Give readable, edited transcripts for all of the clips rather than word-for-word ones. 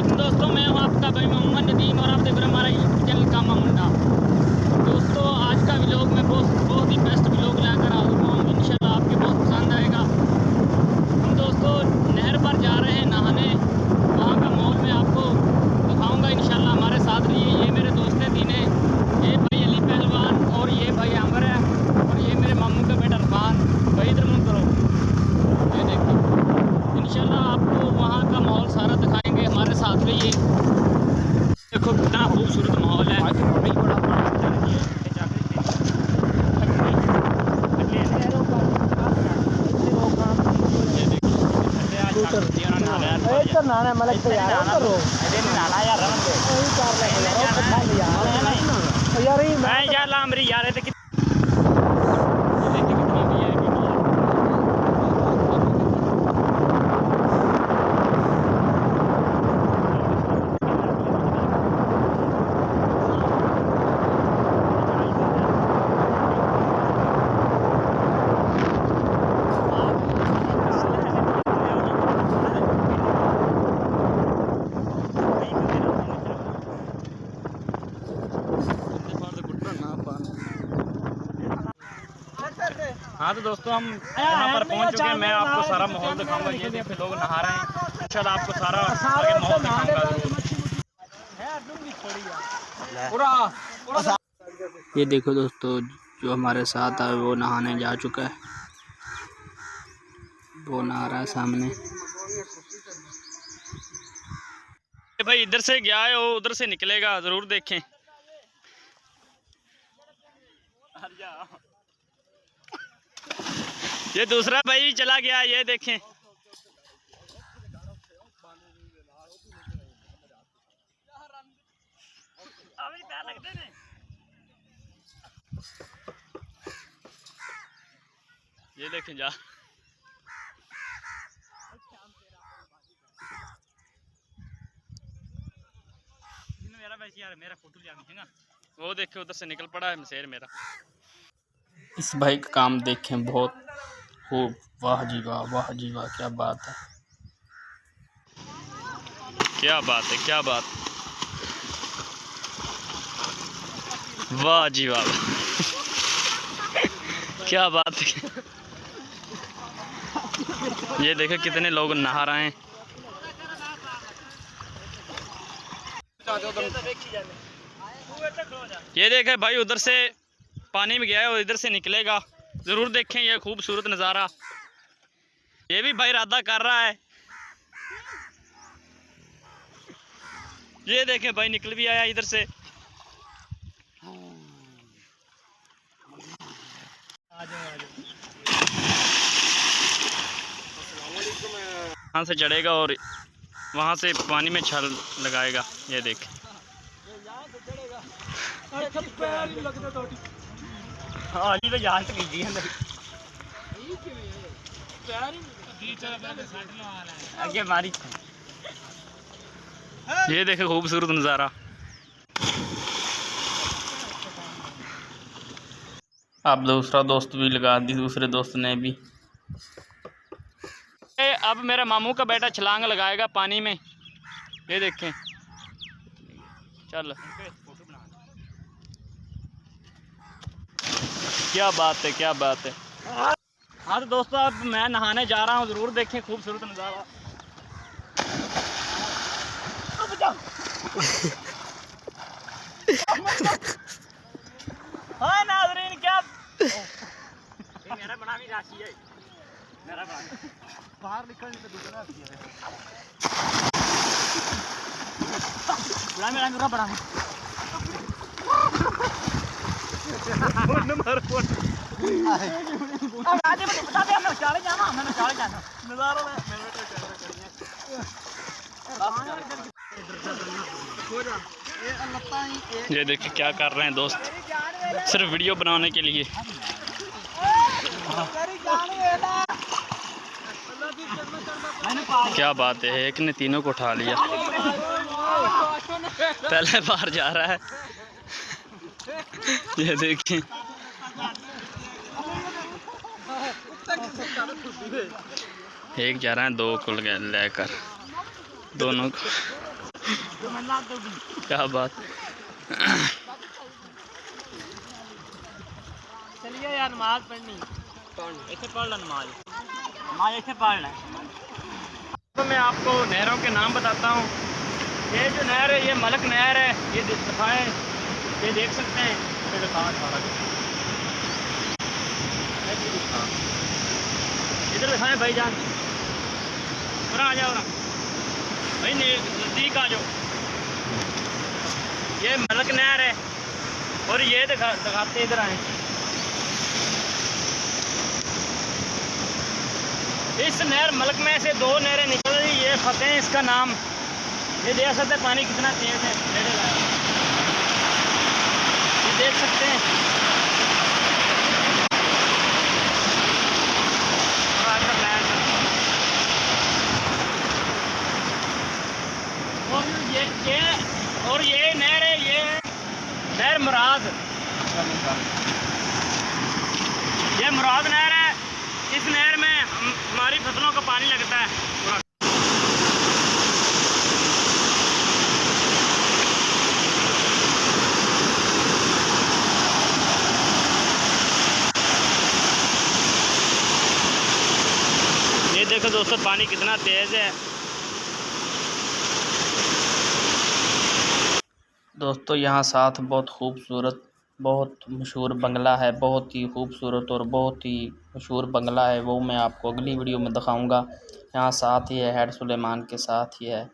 वालेकुम दोस्तों, मैं हूं आपका भाई मोहम्मद नदीम और आप देख रहे हैं हमारा यूट्यूब चैनल कामा मुंडा। दोस्तों आज का व्लॉग में बहुत ही बेस्ट व्लॉग लेकर हाजिर हुआ हूँ। इंशाल्लाह आपके बहुत पसंद आएगा। हम दोस्तों नहर पर जा रहे हैं नहाने, वहाँ का माहौल मैं आपको दिखाऊँगा इंशाल्लाह। हमारे साथ रहिए। ये मेरे दोस्त हैं तीन, ये भाई अली पहलवान और ये भाई आमर है और ये मेरे मामू का बेटा अरफान। भाई इधर मुँह करो, ये देखो। इंशाल्लाह आपको वहाँ का माहौल सारा दिखाएंगे, हमारे साथ रहिए। देखो कितना खूबसूरत माहौल है। हाँ तो दोस्तों हम यहाँ पर पहुँच चुके हैं। मैं आपको सारा माहौल दिखाऊंगा। ये देखो लोग नहा रहे हैं। इंशाल्लाह आपको सारा आगे माहौल दिखाऊंगा। ये देखो दोस्तों, जो हमारे साथ है वो नहाने जा चुका है। वो नहा रहा है सामने। भाई इधर से गया है, वो उधर से निकलेगा, जरूर देखें। ये दूसरा भाई चला गया, ये देखें। ये देखें जा। मेरा फोटो लिया, वो देखे उधर से निकल पड़ा है मसेर मेरा। इस भाई का काम देखें, बहुत खूब। वाह जी वाह, वाह जी वाह, क्या बात है, क्या बात है, क्या बात। वाह जी वाह, क्या बात है। ये देखे कितने लोग नहा रहे हैं। ये देखे भाई उधर से पानी में गया है और इधर से निकलेगा, जरूर देखें। ये खूबसूरत नज़ारा। ये भी भाई इरादा कर रहा है। ये देखें भाई निकल भी आया इधर से। वहाँ से चढ़ेगा और वहाँ से पानी में छल लगाएगा। ये देख, ये देखे खूबसूरत नज़ारा। अब दूसरा दोस्त भी लगा दी, दूसरे दोस्त ने भी। अब मेरा मामू का बेटा छलांग लगाएगा पानी में। ये देखें, चल क्या बात है, क्या बात है। हाँ तो दोस्तों अब मैं नहाने जा रहा हूँ, जरूर देखें खूबसूरत नज़ारा। हाँ नाज़रीन, क्या मेरा बड़ा भी राशि है, मेरा बाहर निकलने से दूसरा मेरा बड़ा है। ये देखिए क्या कर रहे हैं दोस्त, सिर्फ वीडियो बनाने के लिए। क्या बात है, एक ने तीनों को उठा लिया। पहले बार जा रहा है। ये देखिए, एक जा रहा है, दो को लेकर दोनों को। क्या बात। चलिए यार नमाज पढ़नी, ऐसे पढ़ लो नमाज ऐसे पढ़ लें। तो मैं आपको नहरों के नाम बताता हूँ। ये जो नहर है ये मलक नहर है, ये दिखाएँ, ये देख सकते हैं। इधर दिखाएँ भाईजान, पूरा आ जाओ ना भाई, नज़दीक आ जाओ। ये मलक नहर है और ये दिखाते इधर आए। इस नहर मलक में से दो नहरें निकल रही, ये फतेह इसका नाम। ये देख सकते हैं पानी कितना तेज है, ये देख सकते हैं। और ये नहर है, ये नहर मुराद, ये मुराद नहर है। इस नहर में हमारी फसलों का पानी लगता है। ये देखो दोस्तों पानी कितना तेज है। दोस्तों यहाँ साथ बहुत खूबसूरत, बहुत मशहूर बंगला है, बहुत ही खूबसूरत और बहुत ही मशहूर बंगला है, वो मैं आपको अगली वीडियो में दिखाऊंगा। यहाँ साथ ही है हेड सुलेमान के साथ ही है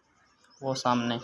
वो सामने।